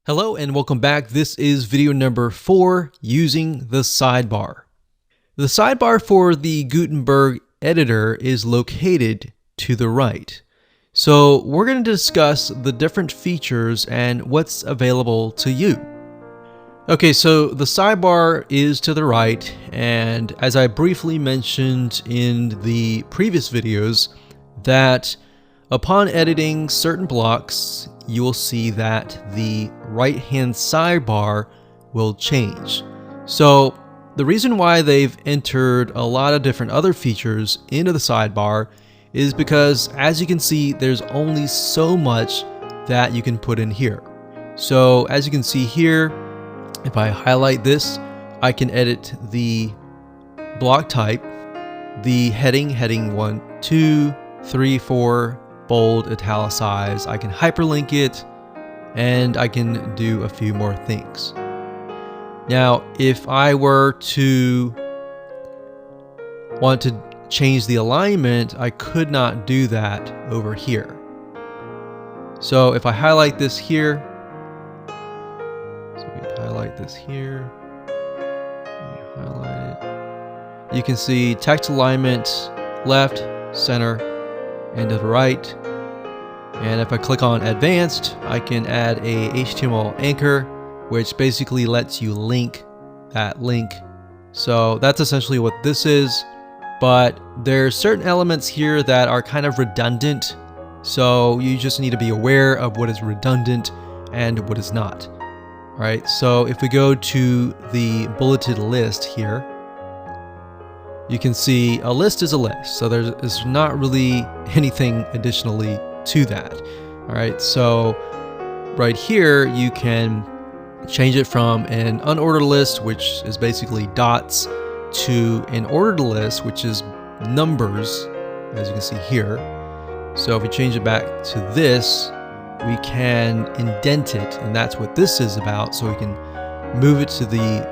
Hello and welcome back. This is video number 4 using the sidebar. The sidebar for the Gutenberg editor is located to the right. So we're going to discuss the different features and what's available to you. Okay, so the sidebar is to the right, and as I briefly mentioned in the previous videos, that upon editing certain blocks, you will see that the right-hand sidebar will change. So the reason why they've entered a lot of different other features into the sidebar is because, as you can see, there's only so much that you can put in here. So as you can see here, if I highlight this, I can edit the block type, the heading 1, 2, 3, 4, bold, italicize. I can hyperlink it, and I can do a few more things. Now, if I were to want to change the alignment, I could not do that over here. So if I highlight this here, highlight this here, highlight it. You can see text alignment left, center, and to the right. And if I click on advanced, I can add a HTML anchor, which basically lets you link that link. So that's essentially what this is, but there's certain elements here that are kind of redundant. So you just need to be aware of what is redundant and what is not. All right, so if we go to the bulleted list here, you can see a list is a list. So there's not really anything additionally to that. All right, so right here, you can change it from an unordered list, which is basically dots, to an ordered list, which is numbers, as you can see here. So if we change it back to this, we can indent it, and that's what this is about. So we can move it to the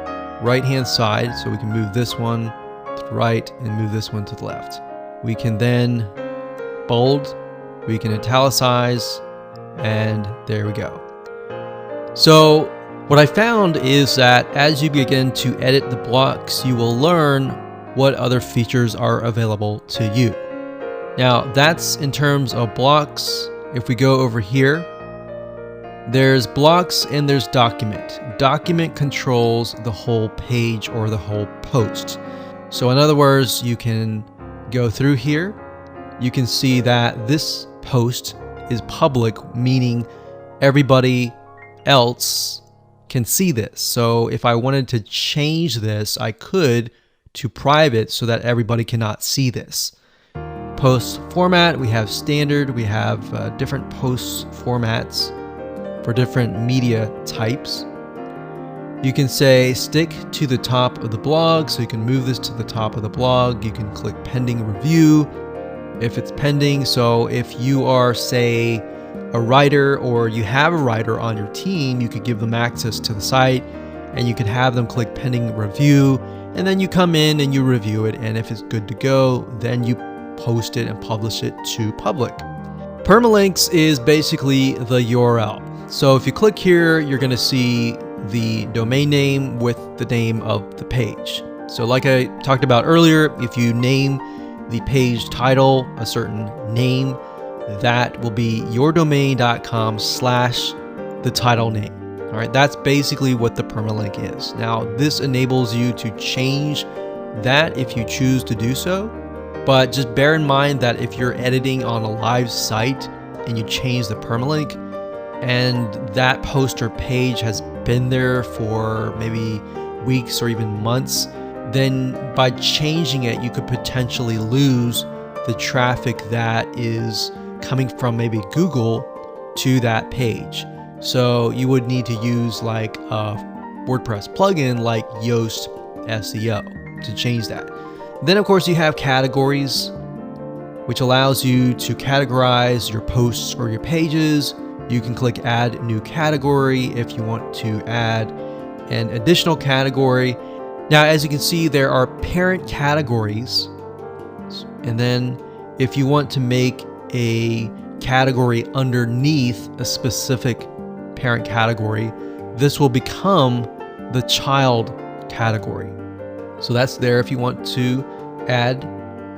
right-hand side, so we can move this one to the right and move this one to the left. We can then bold, we can italicize, and there we go. So what I found is that as you begin to edit the blocks, you will learn what other features are available to you. Now that's in terms of blocks. If we go over here, there's blocks and there's document. Document controls the whole page or the whole post. So in other words, you can go through here. You can see that this post is public, meaning everybody else can see this. So if I wanted to change this, I could to private so that everybody cannot see this. Post format, we have standard, we have different post formats for different media types. You can say stick to the top of the blog, so you can move this to the top of the blog. You can click pending review if it's pending. So if you are, say, a writer, or you have a writer on your team, you could give them access to the site and you could have them click pending review, and then you come in and you review it, and if it's good to go, then you post it and publish it to public. Permalinks is basically the URL. So if you click here, you're going to see the domain name with the name of the page. So like I talked about earlier, if you name the page title a certain name, that will be yourdomain.com/the title name. All right, that's basically what the permalink is. Now, this enables you to change that if you choose to do so. But just bear in mind that if you're editing on a live site and you change the permalink, and that post or page has been there for maybe weeks or even months, then by changing it, you could potentially lose the traffic that is coming from maybe Google to that page. So you would need to use like a WordPress plugin like Yoast SEO to change that. Then of course you have categories, which allows you to categorize your posts or your pages. You can click add new category if you want to add an additional category. Now, as you can see, there are parent categories. And then if you want to make a category underneath a specific parent category, this will become the child category. So that's there if you want to add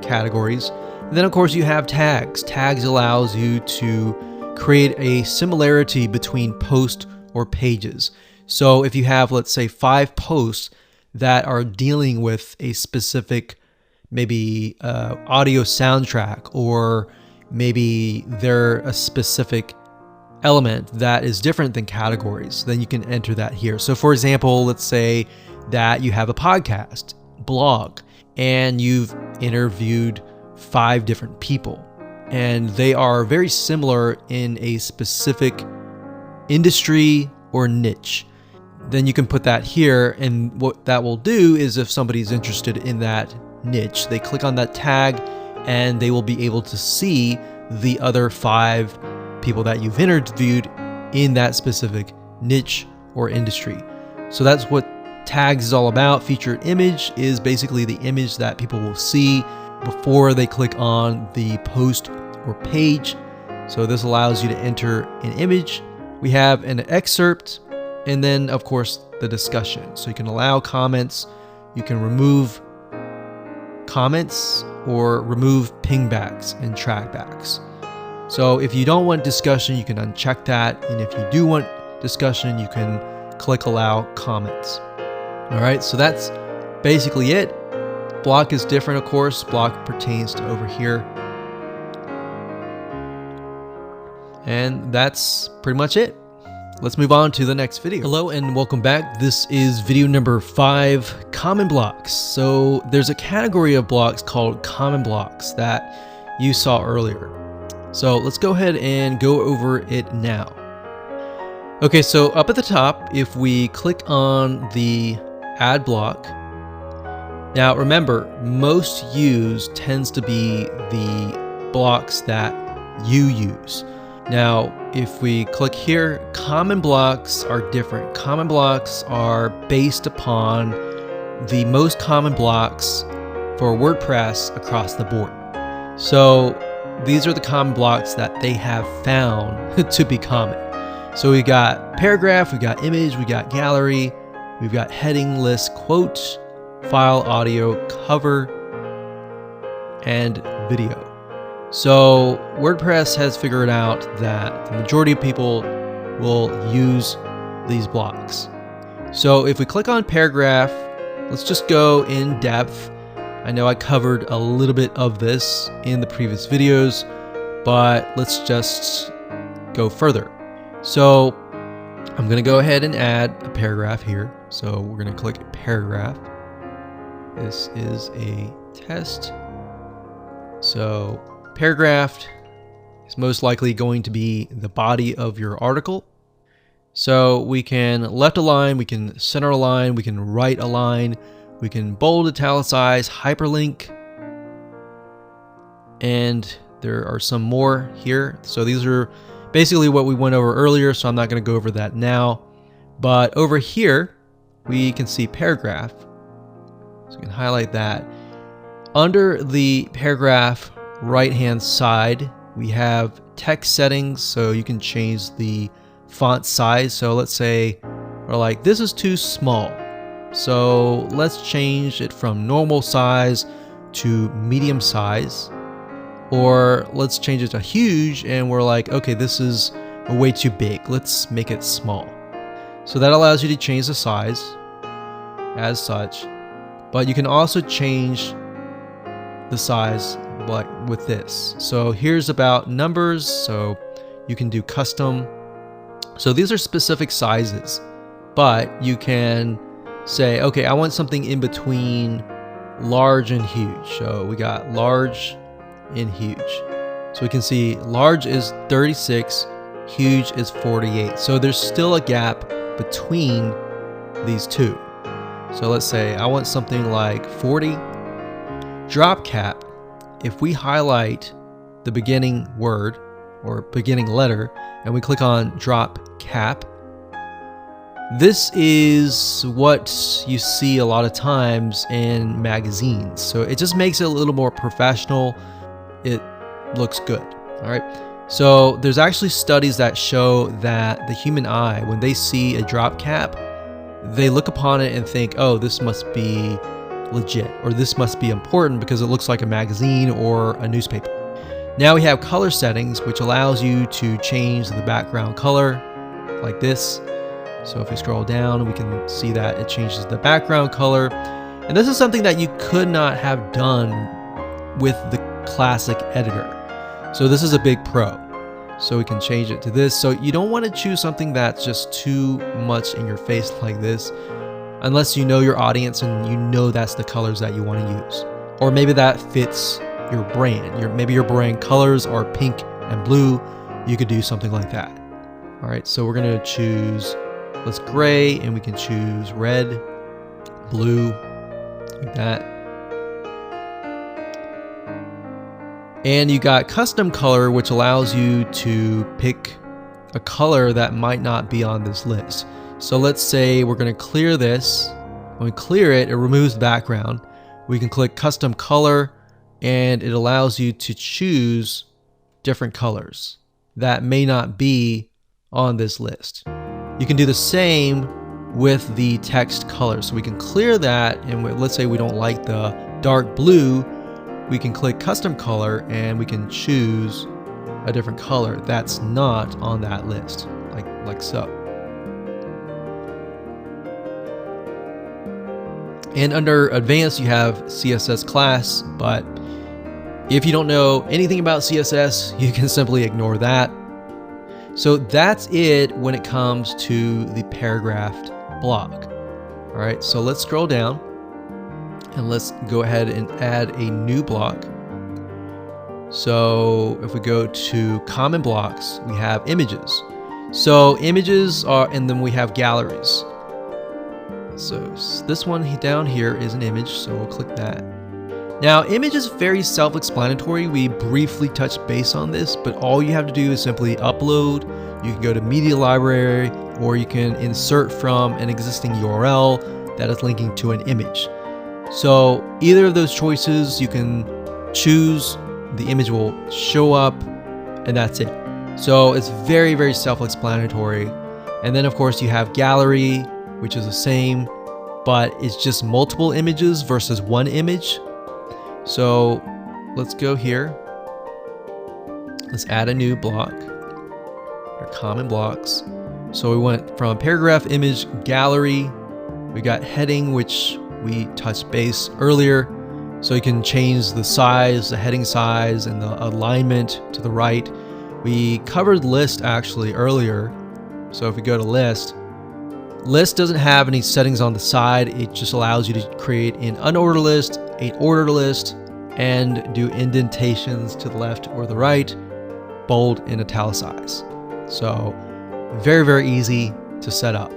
categories. And then of course you have tags. Tags allows you to create a similarity between posts or pages. So if you have, let's say, 5 posts that are dealing with a specific maybe audio soundtrack, or maybe they're a specific element that is different than categories, then you can enter that here. So for example, let's say that you have a podcast, blog, and you've interviewed 5 different people, and they are very similar in a specific industry or niche. Then you can put that here, and what that will do is if somebody's interested in that niche, they click on that tag and they will be able to see the other 5 people that you've interviewed in that specific niche or industry. So that's what tags is all about. Featured image is basically the image that people will see before they click on the post or page. So this allows you to enter an image. We have an excerpt, and then of course the discussion. So you can allow comments, you can remove comments, or remove pingbacks and trackbacks. So if you don't want discussion, you can uncheck that, and if you do want discussion, you can click allow comments. All right, so that's basically it. Block is different, of course. Block pertains to over here. And that's pretty much it. Let's move on to the next video. Hello and welcome back. This is video number 5, common blocks. So there's a category of blocks called common blocks that you saw earlier. So let's go ahead and go over it now. Okay, so up at the top, if we click on the add block, now remember, most used tends to be the blocks that you use. Now, if we click here, common blocks are different. Common blocks are based upon the most common blocks for WordPress across the board. So these are the common blocks that they have found to be common. So we got paragraph, we got image, we got gallery, we've got heading, list, quote, file, audio, cover, and video. So WordPress has figured out that the majority of people will use these blocks. So if we click on paragraph, let's just go in depth. I know I covered a little bit of this in the previous videos, but let's just go further. So I'm going to go ahead and add a paragraph here. So we're going to click paragraph. This is a test. So paragraph is most likely going to be the body of your article. So we can left align, we can center align, we can right align, we can bold, italicize, hyperlink, and there are some more here. So these are basically what we went over earlier, so I'm not going to go over that now. But over here, we can see paragraph. So we can highlight that. Under the paragraph right hand side, we have text settings, so you can change the font size. So let's say we're like, this is too small, so let's change it from normal size to medium size, or let's change it to huge, and we're like, okay, this is way too big, let's make it small. So that allows you to change the size as such, but you can also change the size like with this. So here's about numbers, so you can do custom. So these are specific sizes, but you can say, okay, I want something in between large and huge. So we got large and huge. So we can see large is 36, huge is 48. So there's still a gap between these two. So let's say I want something like 40. Drop cap, if we highlight the beginning word or beginning letter and we click on drop cap, this is what you see a lot of times in magazines. So it just makes it a little more professional. It looks good. All right. So there's actually studies that show that the human eye, when they see a drop cap, they look upon it and think, oh, this must be legit, or this must be important because it looks like a magazine or a newspaper. Now we have color settings, which allows you to change the background color like this. So if we scroll down, we can see that it changes the background color. And this is something that you could not have done with the classic editor. So this is a big pro. So we can change it to this. So you don't want to choose something that's just too much in your face like this, unless you know your audience and you know that's the colors that you want to use. Or maybe that fits your brand. Maybe your brand colors are pink and blue. You could do something like that. All right, so we're gonna choose, let's gray, and we can choose red, blue, like that. And you got custom color, which allows you to pick a color that might not be on this list. So let's say we're gonna clear this. When we clear it, it removes the background. We can click custom color, and it allows you to choose different colors that may not be on this list. You can do the same with the text color. So we can clear that, and let's say we don't like the dark blue, we can click custom color and we can choose a different color that's not on that list, like so. And under advanced, you have CSS class, but if you don't know anything about CSS, you can simply ignore that. So that's it when it comes to the paragraphed block. All right, so let's scroll down and let's go ahead and add a new block. So if we go to common blocks, we have images. So images are, and then we have galleries. So this one down here is an image, so we'll click that. Now, image is very self-explanatory. We briefly touched base on this, but all you have to do is simply upload. You can go to media library, or you can insert from an existing URL that is linking to an image. So either of those choices, you can choose, the image will show up, and that's it. So it's very, very self-explanatory. And then of course you have gallery, which is the same, but it's just multiple images versus one image. So let's go here. Let's add a new block, our common blocks. So we went from paragraph, image, gallery. We got heading, which we touched base earlier. So you can change the size, the heading size, and the alignment to the right. We covered list actually earlier. So if we go to list doesn't have any settings on the side. It just allows you to create an unordered list, an ordered list, and do indentations to the left or the right, bold and italicize. So very, very easy to set up.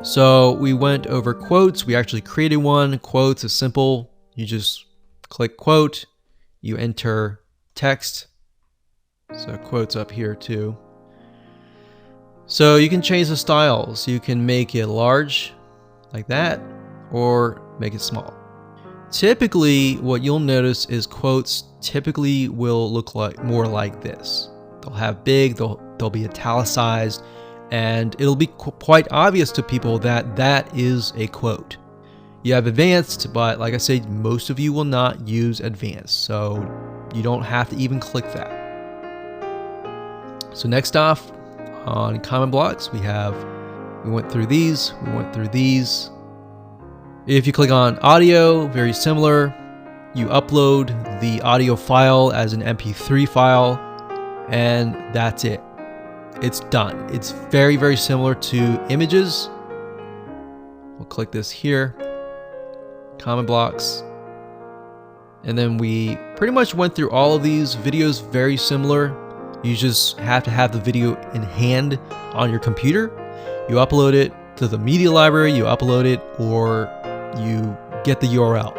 So we went over quotes. We actually created one. Quotes is simple. You just click quote, you enter text. So quotes up here too. So you can change the styles. You can make it large like that, or make it small. Typically, what you'll notice is quotes typically will look like more like this. They'll have big, they'll be italicized, and it'll be quite obvious to people that that is a quote. You have advanced, but like I said, most of you will not use advanced, so you don't have to even click that. So next off, on common blocks, we went through these, If you click on audio, very similar. You upload the audio file as an MP3 file, and that's it. It's done. It's very, very similar to images. We'll click this here, common blocks. And then we pretty much went through all of these videos, very similar. You just have to have the video in hand on your computer. You upload it to the media library, you upload it, or you get the URL.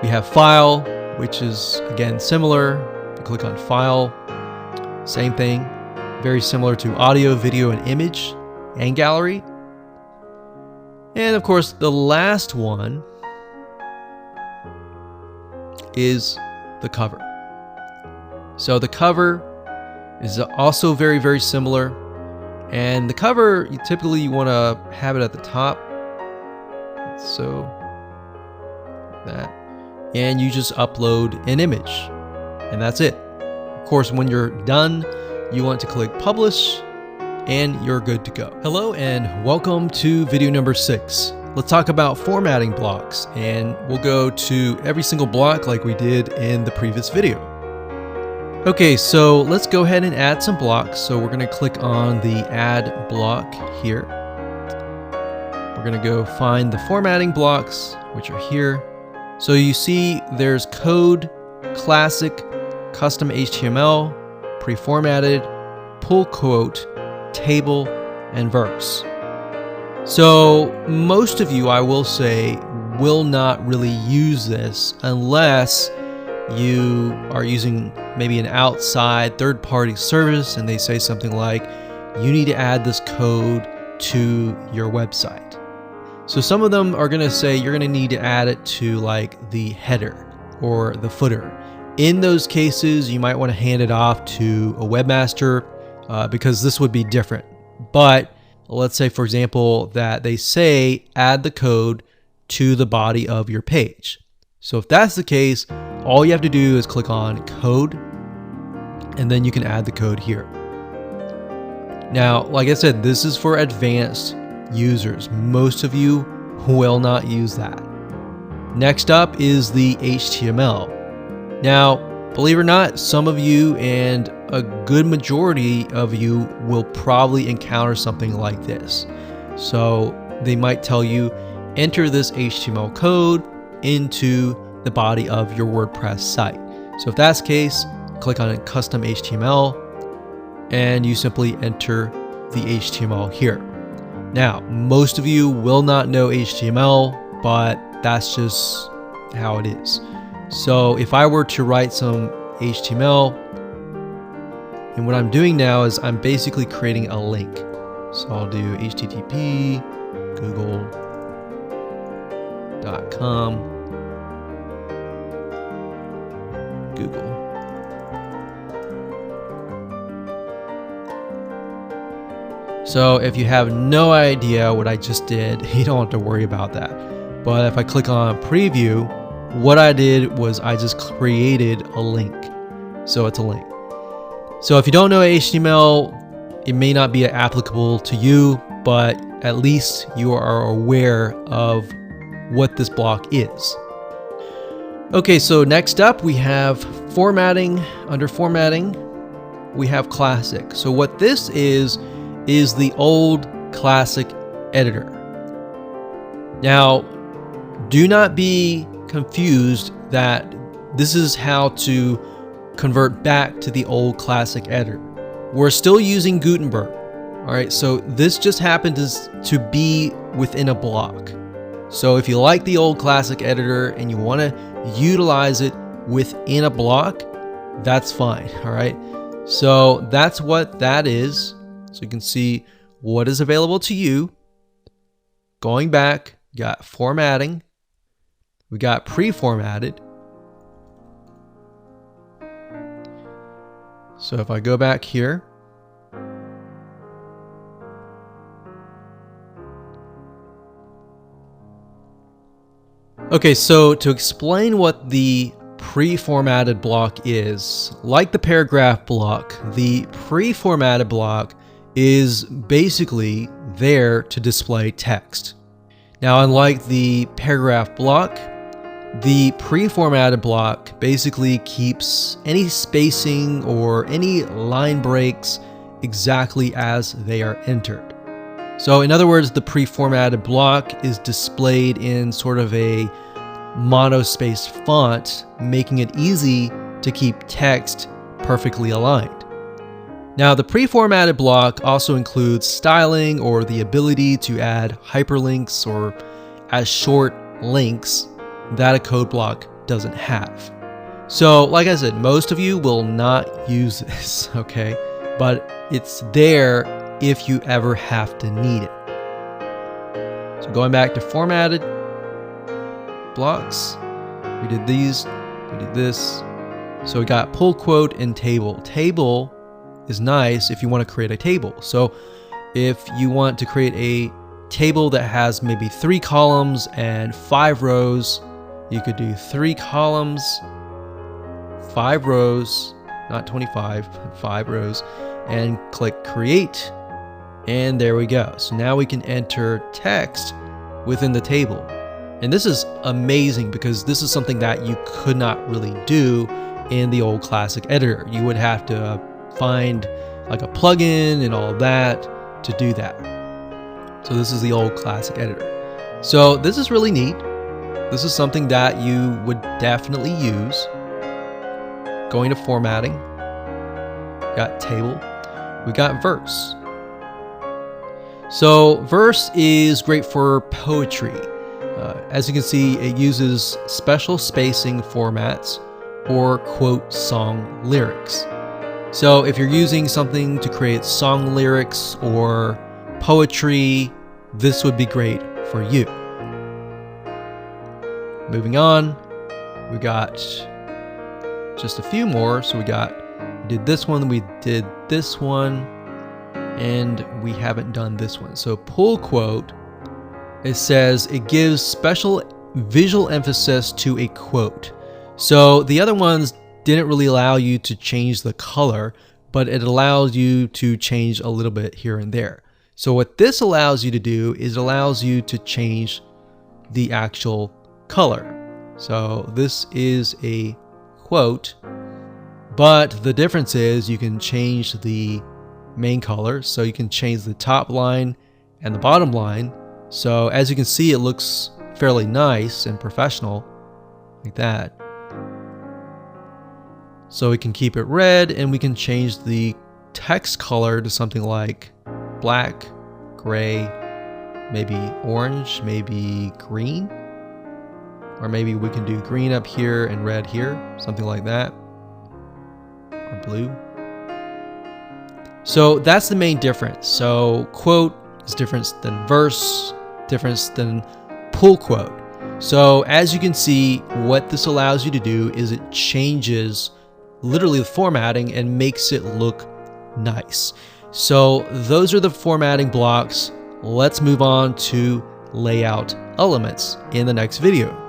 We have file, which is again similar. You click on file, same thing. Very similar to audio, video, and image, and gallery. And of course, the last one is the cover. So the cover is also very, very similar. And the cover, you typically want to have it at the top. So that. And you just upload an image. And that's it. Of course, when you're done, you want to click publish and you're good to go. Hello and welcome to video number 6. Let's talk about formatting blocks, and we'll go to every single block like we did in the previous video. Okay, so let's go ahead and add some blocks. So we're going to click on the add block here. We're going to go find the formatting blocks, which are here. So you see there's code, classic, custom HTML, pre-formatted, pull quote, table, and verse. So most of you, I will say, will not really use this unless you are using maybe an outside third-party service and they say something like, you need to add this code to your website. So some of them are going to say you're going to need to add it to like the header or the footer. In those cases, you might want to hand it off to a webmaster because this would be different. But let's say, for example, that they say add the code to the body of your page. So if that's the case, all you have to do is click on code, and then you can add the code here. Now, like I said, this is for advanced users. Most of you will not use that. Next up is the HTML. Now, believe it or not, some of you and a good majority of you will probably encounter something like this. So they might tell you, enter this HTML code into the body of your WordPress site. So if that's the case, click on custom HTML and you simply enter the HTML here. Now, most of you will not know HTML, but that's just how it is. So if I were to write some HTML, and what I'm doing now is I'm basically creating a link. So I'll do http google.com Google. So if you have no idea what I just did, you don't have to worry about that. But if I click on preview, what I did was I just created a link. So it's a link. So if you don't know HTML, it may not be applicable to you, but at least you are aware of what this block is. Okay, so next up we have formatting. Under formatting, we have classic. So what this is the old classic editor. Now, do not be confused that this is how to convert back to the old classic editor. We're still using Gutenberg. All right, so this just happened to be within a block. So if you like the old classic editor and you want to utilize it within a block, that's fine. All right, so that's what that is. So you can see what is available to you. Going back, you got formatting, we got pre-formatted. So if I go back here, okay, so to explain what the pre-formatted block is, like the paragraph block, the pre-formatted block is basically there to display text. Now, unlike the paragraph block, the pre-formatted block basically keeps any spacing or any line breaks exactly as they are entered. So in other words, the pre-formatted block is displayed in sort of a monospaced font, making it easy to keep text perfectly aligned. Now, the pre-formatted block also includes styling or the ability to add hyperlinks or as short links that a code block doesn't have. So, like I said, most of you will not use this, okay? But it's there if you ever have to need it. So going back to formatted blocks, we did these, we did this. So we got pull quote and table. Table is nice if you want to create a table. So if you want to create a table that has maybe 3 columns and 5 rows, you could do 3 columns, 5 rows, not 25, 5 rows, and click create. And there we go. So now we can enter text within the table. And this is amazing because this is something that you could not really do in the old classic editor. You would have to find like a plugin and all that to do that. So this is the old classic editor. So this is really neat. This is something that you would definitely use. Going to formatting, got table, we got verse. So verse is great for poetry. As you can see, it uses special spacing formats or quote song lyrics. So if you're using something to create song lyrics or poetry, this would be great for you. Moving on, we got just a few more. So we did this one, we did this one, and we haven't done this one. So pull quote, it says it gives special visual emphasis to a quote. So the other ones didn't really allow you to change the color, but it allows you to change a little bit here and there. So what this allows you to do is it allows you to change the actual color. So this is a quote, but the difference is you can change the main color. So you can change the top line and the bottom line. So as you can see, it looks fairly nice and professional like that. So we can keep it red, and we can change the text color to something like black, gray, maybe orange, maybe green, or maybe we can do green up here and red here, something like that, or blue. So that's the main difference. So quote is different than verse, different than pull quote. So as you can see, what this allows you to do is it changes literally the formatting and makes it look nice. So those are the formatting blocks. Let's move on to layout elements in the next video.